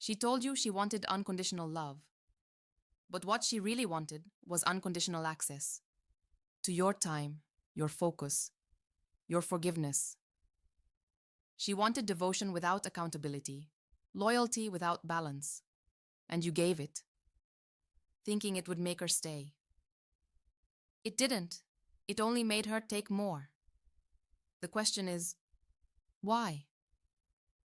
She told you she wanted unconditional love, but what she really wanted was unconditional access to your time, your focus, your forgiveness. She wanted devotion without accountability, loyalty without balance, and you gave it, thinking it would make her stay. It didn't. It only made her take more. The question is, why?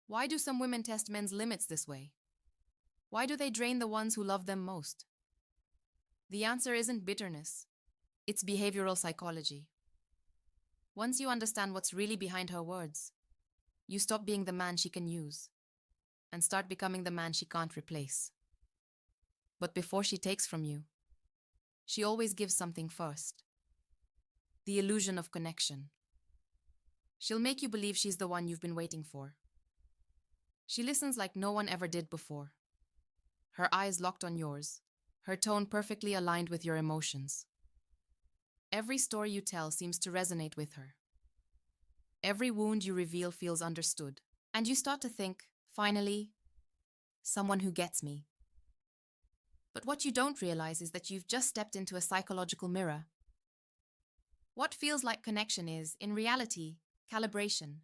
Why do some women test men's limits this way? Why do they drain the ones who love them most? The answer isn't bitterness. It's behavioral psychology. Once you understand what's really behind her words, you stop being the man she can use and start becoming the man she can't replace. But before she takes from you, she always gives something first. The illusion of connection. She'll make you believe she's the one you've been waiting for. She listens like no one ever did before. Her eyes locked on yours, her tone perfectly aligned with your emotions. Every story you tell seems to resonate with her. Every wound you reveal feels understood. And you start to think, finally, someone who gets me. But what you don't realize is that you've just stepped into a psychological mirror. What feels like connection is, in reality, calibration.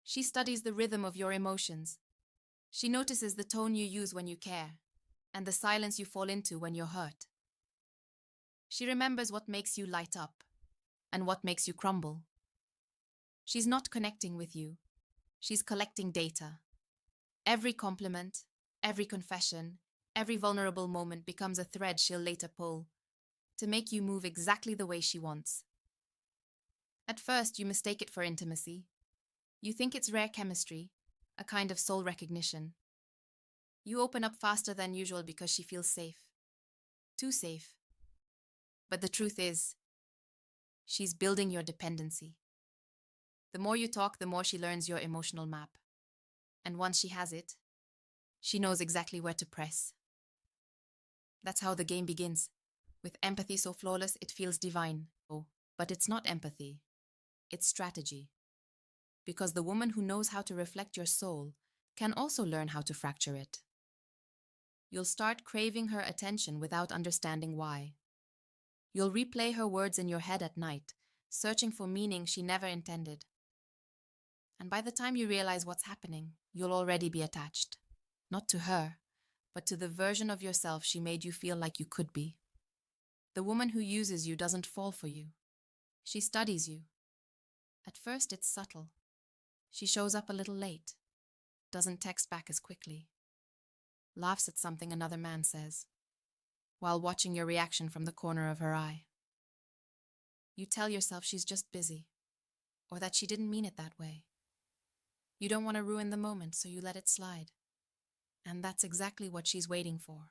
She studies the rhythm of your emotions. She notices the tone you use when you care, and the silence you fall into when you're hurt. She remembers what makes you light up, and what makes you crumble. She's not connecting with you. She's collecting data. Every compliment, every confession, every vulnerable moment becomes a thread she'll later pull to make you move exactly the way she wants. At first, you mistake it for intimacy. You think it's rare chemistry, a kind of soul recognition. You open up faster than usual because she feels safe. Too safe. But the truth is, she's building your dependency. The more you talk, the more she learns your emotional map. And once she has it, she knows exactly where to press. That's how the game begins. With empathy so flawless, it feels divine. Oh, but it's not empathy. It's strategy. Because the woman who knows how to reflect your soul can also learn how to fracture it. You'll start craving her attention without understanding why. You'll replay her words in your head at night, searching for meaning she never intended. And by the time you realize what's happening, you'll already be attached. Not to her, but to the version of yourself she made you feel like you could be. The woman who uses you doesn't fall for you. She studies you. At first, it's subtle. She shows up a little late, doesn't text back as quickly, laughs at something another man says, while watching your reaction from the corner of her eye. You tell yourself she's just busy, or that she didn't mean it that way. You don't want to ruin the moment, so you let it slide. And that's exactly what she's waiting for.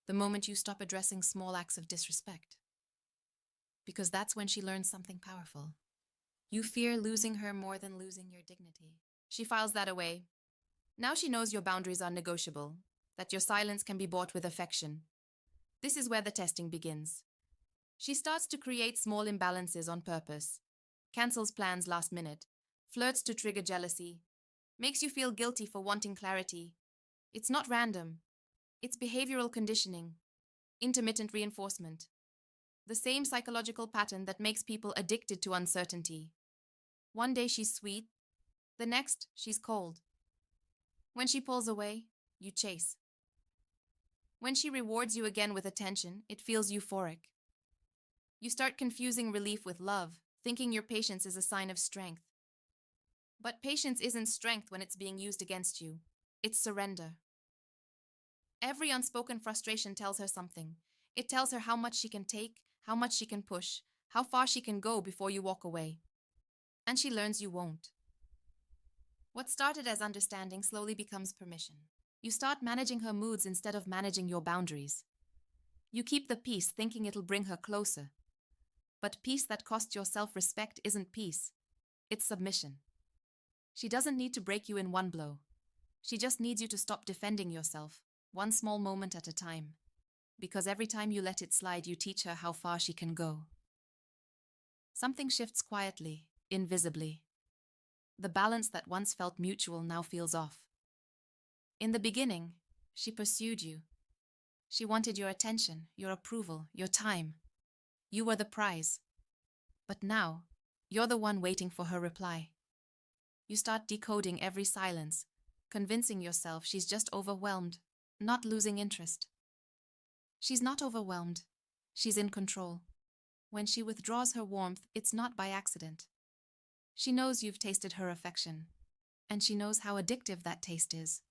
The moment you stop addressing small acts of disrespect. Because that's when she learns something powerful. You fear losing her more than losing your dignity. She files that away. Now she knows your boundaries are negotiable, that your silence can be bought with affection. This is where the testing begins. She starts to create small imbalances on purpose, cancels plans last minute, flirts to trigger jealousy, makes you feel guilty for wanting clarity. It's not random. It's behavioral conditioning, intermittent reinforcement. The same psychological pattern that makes people addicted to uncertainty. One day she's sweet, the next she's cold. When she pulls away, you chase. When she rewards you again with attention, it feels euphoric. You start confusing relief with love, thinking your patience is a sign of strength. But patience isn't strength when it's being used against you. It's surrender. Every unspoken frustration tells her something. It tells her how much she can take, how much she can push, how far she can go before you walk away. And she learns you won't. What started as understanding slowly becomes permission. You start managing her moods instead of managing your boundaries. You keep the peace thinking it'll bring her closer. But peace that costs your self-respect isn't peace. It's submission. She doesn't need to break you in one blow. She just needs you to stop defending yourself, one small moment at a time. Because every time you let it slide, you teach her how far she can go. Something shifts quietly, invisibly. The balance that once felt mutual now feels off. In the beginning, she pursued you. She wanted your attention, your approval, your time. You were the prize. But now, you're the one waiting for her reply. You start decoding every silence, convincing yourself she's just overwhelmed, not losing interest. She's not overwhelmed. She's in control. When she withdraws her warmth, it's not by accident. She knows you've tasted her affection, and she knows how addictive that taste is.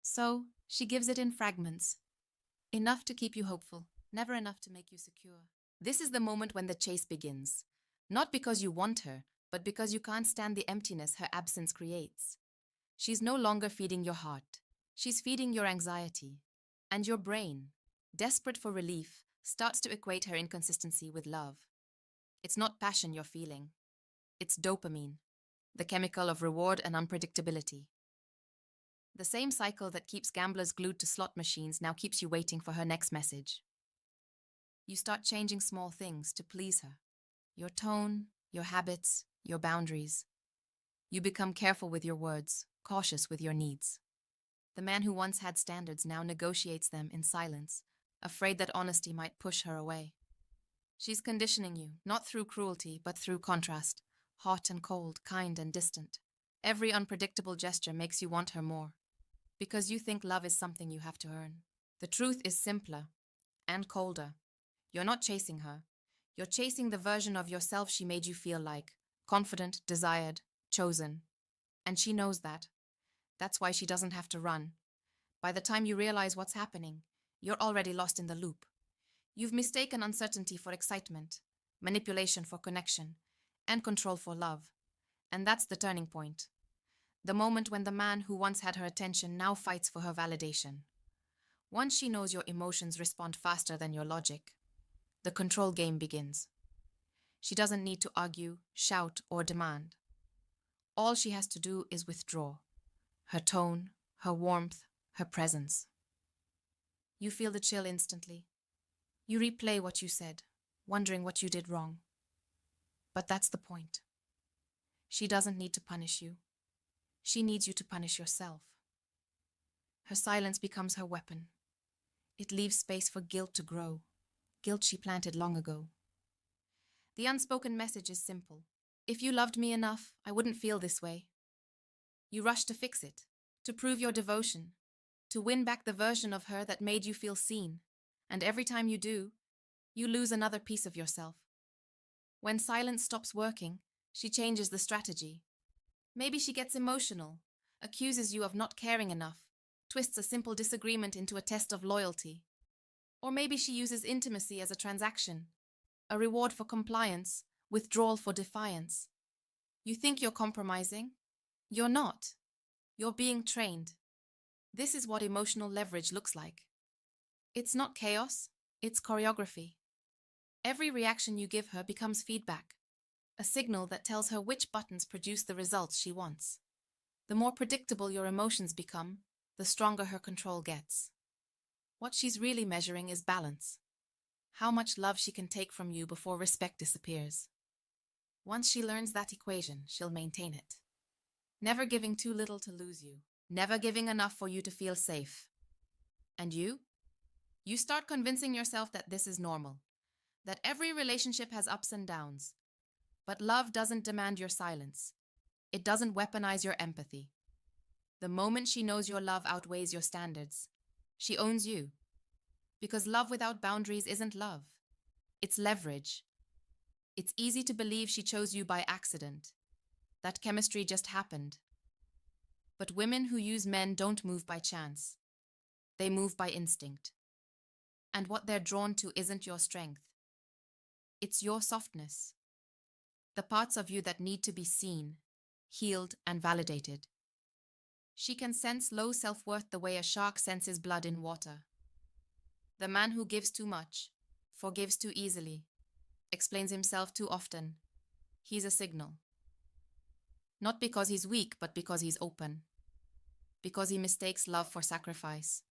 So, she gives it in fragments. Enough to keep you hopeful, never enough to make you secure. This is the moment when the chase begins. Not because you want her, but because you can't stand the emptiness her absence creates. She's no longer feeding your heart. She's feeding your anxiety. And your brain, desperate for relief, starts to equate her inconsistency with love. It's not passion you're feeling. It's dopamine, the chemical of reward and unpredictability. The same cycle that keeps gamblers glued to slot machines now keeps you waiting for her next message. You start changing small things to please her. Your tone, your habits, your boundaries. You become careful with your words, cautious with your needs. The man who once had standards now negotiates them in silence, afraid that honesty might push her away. She's conditioning you, not through cruelty, but through contrast, hot and cold, kind and distant. Every unpredictable gesture makes you want her more, because you think love is something you have to earn. The truth is simpler and colder. You're not chasing her. You're chasing the version of yourself she made you feel like, confident, desired, chosen. And she knows that. That's why she doesn't have to run. By the time you realize what's happening, you're already lost in the loop. You've mistaken uncertainty for excitement, manipulation for connection, and control for love. And that's the turning point. The moment when the man who once had her attention now fights for her validation. Once she knows your emotions respond faster than your logic, the control game begins. She doesn't need to argue, shout, or demand. All she has to do is withdraw. Her tone, her warmth, her presence. You feel the chill instantly. You replay what you said, wondering what you did wrong. But that's the point. She doesn't need to punish you. She needs you to punish yourself. Her silence becomes her weapon. It leaves space for guilt to grow, guilt she planted long ago. The unspoken message is simple. If you loved me enough, I wouldn't feel this way. You rush to fix it, to prove your devotion, to win back the version of her that made you feel seen. And every time you do, you lose another piece of yourself. When silence stops working, she changes the strategy. Maybe she gets emotional, accuses you of not caring enough, twists a simple disagreement into a test of loyalty. Or maybe she uses intimacy as a transaction, a reward for compliance, withdrawal for defiance. You think you're compromising? You're not. You're being trained. This is what emotional leverage looks like. It's not chaos, it's choreography. Every reaction you give her becomes feedback, a signal that tells her which buttons produce the results she wants. The more predictable your emotions become, the stronger her control gets. What she's really measuring is balance. How much love she can take from you before respect disappears. Once she learns that equation, she'll maintain it. Never giving too little to lose you. Never giving enough for you to feel safe. And you? You start convincing yourself that this is normal. That every relationship has ups and downs. But love doesn't demand your silence. It doesn't weaponize your empathy. The moment she knows your love outweighs your standards, she owns you. Because love without boundaries isn't love. It's leverage. It's easy to believe she chose you by accident. That chemistry just happened. But women who use men don't move by chance. They move by instinct. And what they're drawn to isn't your strength. It's your softness. The parts of you that need to be seen, healed, and validated. She can sense low self-worth the way a shark senses blood in water. The man who gives too much, forgives too easily, explains himself too often. He's a signal. Not because he's weak, but because he's open. Because he mistakes love for sacrifice.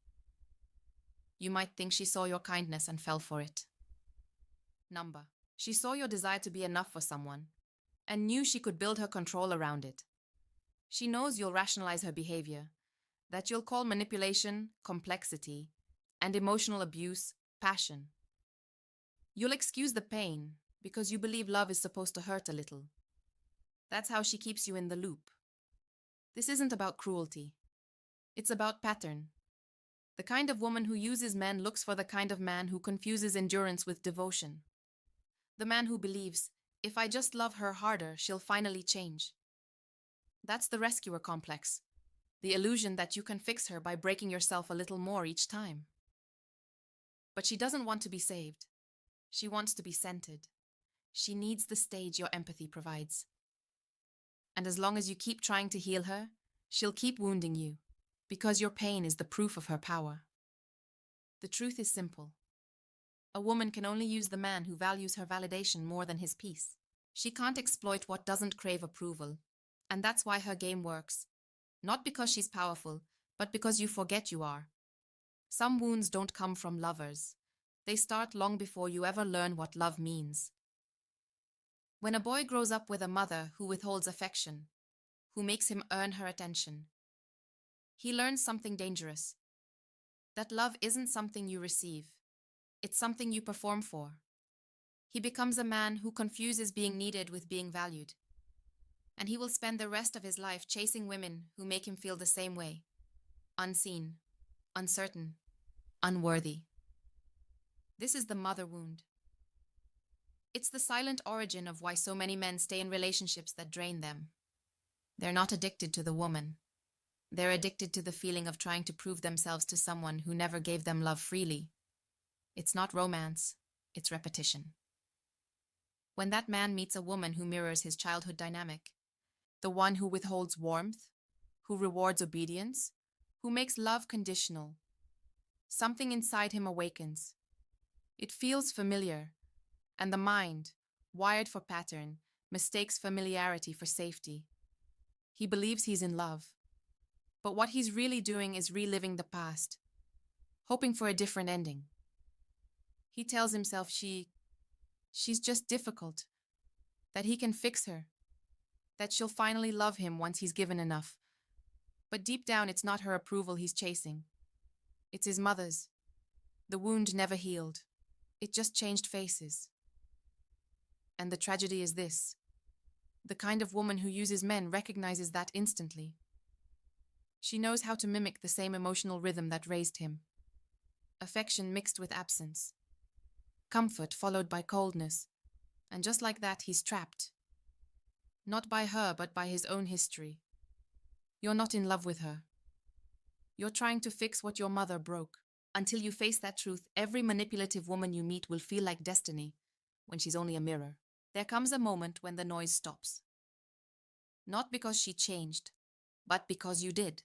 You might think she saw your kindness and fell for it. Number. She saw your desire to be enough for someone and knew she could build her control around it. She knows you'll rationalize her behavior, that you'll call manipulation complexity and emotional abuse passion. You'll excuse the pain because you believe love is supposed to hurt a little. That's how she keeps you in the loop. This isn't about cruelty. It's about pattern. The kind of woman who uses men looks for the kind of man who confuses endurance with devotion. The man who believes, if I just love her harder, she'll finally change. That's the rescuer complex. The illusion that you can fix her by breaking yourself a little more each time. But she doesn't want to be saved. She wants to be centered. She needs the stage your empathy provides. And as long as you keep trying to heal her, she'll keep wounding you, because your pain is the proof of her power. The truth is simple. A woman can only use the man who values her validation more than his peace. She can't exploit what doesn't crave approval, and that's why her game works. Not because she's powerful, but because you forget you are. Some wounds don't come from lovers. They start long before you ever learn what love means. When a boy grows up with a mother who withholds affection, who makes him earn her attention, he learns something dangerous. That love isn't something you receive. It's something you perform for. He becomes a man who confuses being needed with being valued. And he will spend the rest of his life chasing women who make him feel the same way. Unseen, uncertain, unworthy. This is the mother wound. It's the silent origin of why so many men stay in relationships that drain them. They're not addicted to the woman. They're addicted to the feeling of trying to prove themselves to someone who never gave them love freely. It's not romance, it's repetition. When that man meets a woman who mirrors his childhood dynamic, the one who withholds warmth, who rewards obedience, who makes love conditional, something inside him awakens. It feels familiar, and the mind, wired for pattern, mistakes familiarity for safety. He believes he's in love, but what he's really doing is reliving the past, hoping for a different ending. He tells himself she's just difficult, that he can fix her, that she'll finally love him once he's given enough. But deep down, it's not her approval he's chasing. It's his mother's. The wound never healed. It just changed faces. And the tragedy is this. The kind of woman who uses men recognizes that instantly. She knows how to mimic the same emotional rhythm that raised him. Affection mixed with absence. Comfort followed by coldness. And just like that, he's trapped. Not by her, but by his own history. You're not in love with her. You're trying to fix what your mother broke. Until you face that truth, every manipulative woman you meet will feel like destiny when she's only a mirror. There comes a moment when the noise stops. Not because she changed, but because you did.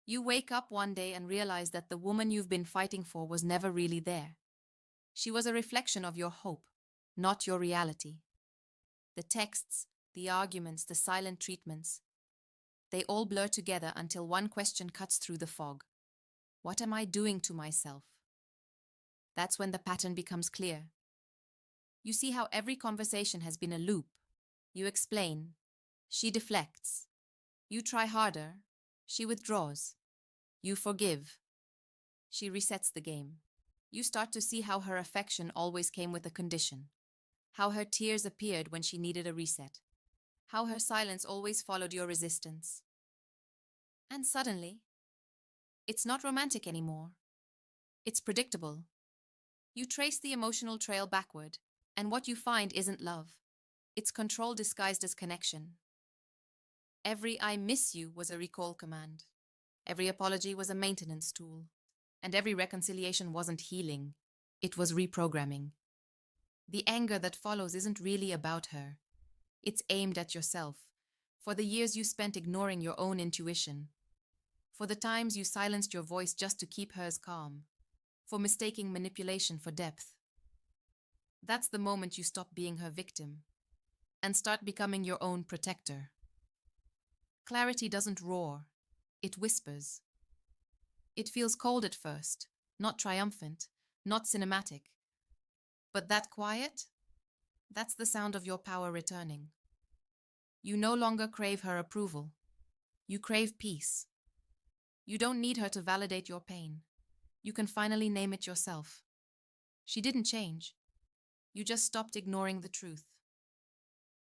You wake up one day and realize that the woman you've been fighting for was never really there. She was a reflection of your hope, not your reality. The texts, the arguments, the silent treatments, they all blur together until one question cuts through the fog. What am I doing to myself? That's when the pattern becomes clear. You see how every conversation has been a loop. You explain. She deflects. You try harder. She withdraws. You forgive. She resets the game. You start to see how her affection always came with a condition. How her tears appeared when she needed a reset. How her silence always followed your resistance. And suddenly, it's not romantic anymore. It's predictable. You trace the emotional trail backward, and what you find isn't love. It's control disguised as connection. Every "I miss you" was a recall command. Every apology was a maintenance tool. And every reconciliation wasn't healing. It was reprogramming. The anger that follows isn't really about her. It's aimed at yourself, for the years you spent ignoring your own intuition, for the times you silenced your voice just to keep hers calm, for mistaking manipulation for depth. That's the moment you stop being her victim and start becoming your own protector. Clarity doesn't roar, it whispers. It feels cold at first, not triumphant, not cinematic. But that quiet, that's the sound of your power returning. You no longer crave her approval. You crave peace. You don't need her to validate your pain. You can finally name it yourself. She didn't change. You just stopped ignoring the truth.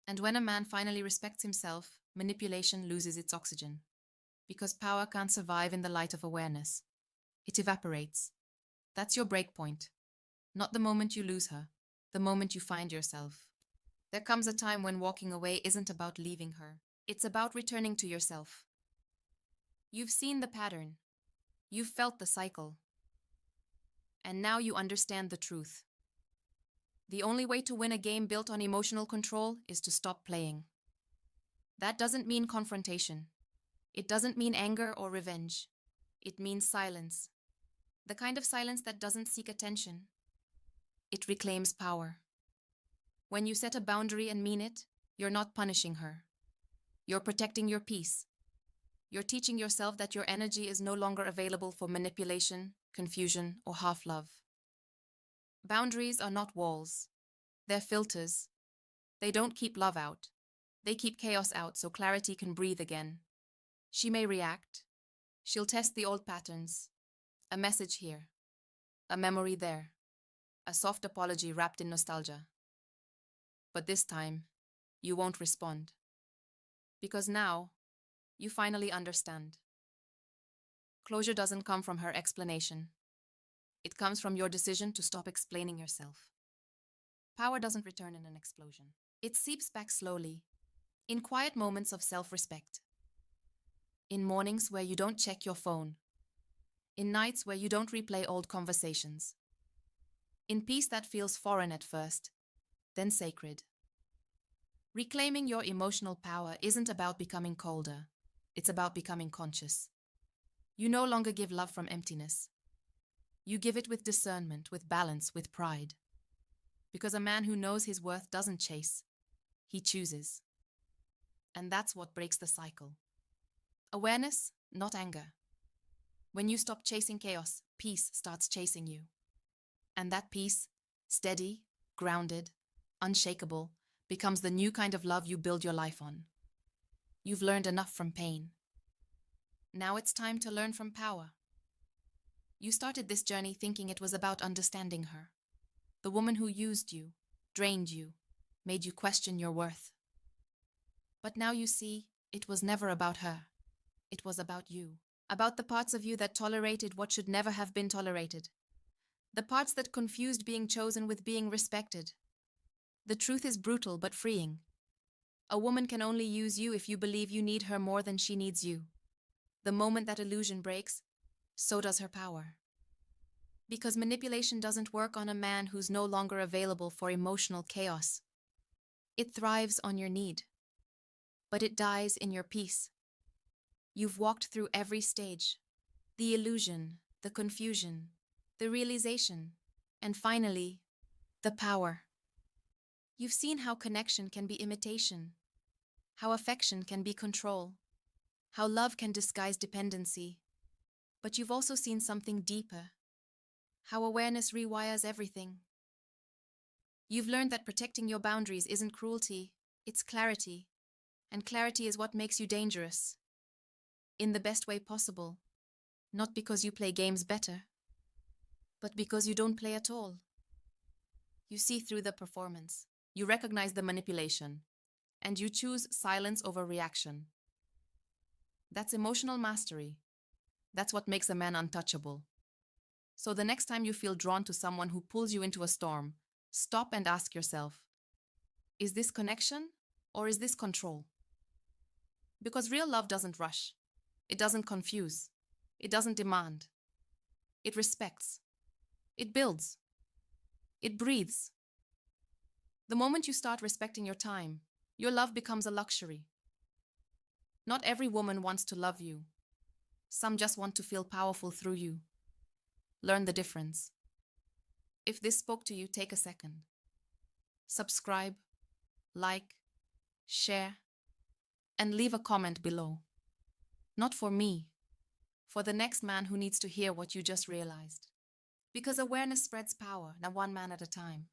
And when a man finally respects himself, manipulation loses its oxygen. Because power can't survive in the light of awareness. It evaporates. That's your break point. Not the moment you lose her, the moment you find yourself. There comes a time when walking away isn't about leaving her. It's about returning to yourself. You've seen the pattern. You've felt the cycle. And now you understand the truth. The only way to win a game built on emotional control is to stop playing. That doesn't mean confrontation. It doesn't mean anger or revenge. It means silence. The kind of silence that doesn't seek attention. It reclaims power. When you set a boundary and mean it, you're not punishing her. You're protecting your peace. You're teaching yourself that your energy is no longer available for manipulation, confusion, or half-love. Boundaries are not walls. They're filters. They don't keep love out. They keep chaos out so clarity can breathe again. She may react. She'll test the old patterns. A message here. A memory there. A soft apology wrapped in nostalgia. But this time, you won't respond. Because now, you finally understand. Closure doesn't come from her explanation. It comes from your decision to stop explaining yourself. Power doesn't return in an explosion. It seeps back slowly, in quiet moments of self-respect. In mornings where you don't check your phone. In nights where you don't replay old conversations. In peace that feels foreign at first, then sacred. Reclaiming your emotional power isn't about becoming colder. It's about becoming conscious. You no longer give love from emptiness. You give it with discernment, with balance, with pride. Because a man who knows his worth doesn't chase. He chooses. And that's what breaks the cycle. Awareness, not anger. When you stop chasing chaos, peace starts chasing you. And that peace, steady, grounded, unshakable, becomes the new kind of love you build your life on. You've learned enough from pain. Now it's time to learn from power. You started this journey thinking it was about understanding her. The woman who used you, drained you, made you question your worth. But now you see, it was never about her. It was about you. About the parts of you that tolerated what should never have been tolerated. The parts that confused being chosen with being respected. The truth is brutal but freeing. A woman can only use you if you believe you need her more than she needs you. The moment that illusion breaks, so does her power. Because manipulation doesn't work on a man who's no longer available for emotional chaos. It thrives on your need, but it dies in your peace. You've walked through every stage, the illusion, the confusion, the realization, and finally, the power. You've seen how connection can be imitation, how affection can be control, how love can disguise dependency. But you've also seen something deeper, how awareness rewires everything. You've learned that protecting your boundaries isn't cruelty, it's clarity. And clarity is what makes you dangerous. In the best way possible. Not because you play games better, but because you don't play at all. You see through the performance. You recognize the manipulation. And you choose silence over reaction. That's emotional mastery. That's what makes a man untouchable. So the next time you feel drawn to someone who pulls you into a storm, stop and ask yourself, is this connection or is this control? Because real love doesn't rush. It doesn't confuse. It doesn't demand. It respects. It builds. It breathes. The moment you start respecting your time, your love becomes a luxury. Not every woman wants to love you. Some just want to feel powerful through you. Learn the difference. If this spoke to you, take a second. Subscribe, like, share, and leave a comment below. Not for me, for the next man who needs to hear what you just realized. Because awareness spreads power, now one man at a time.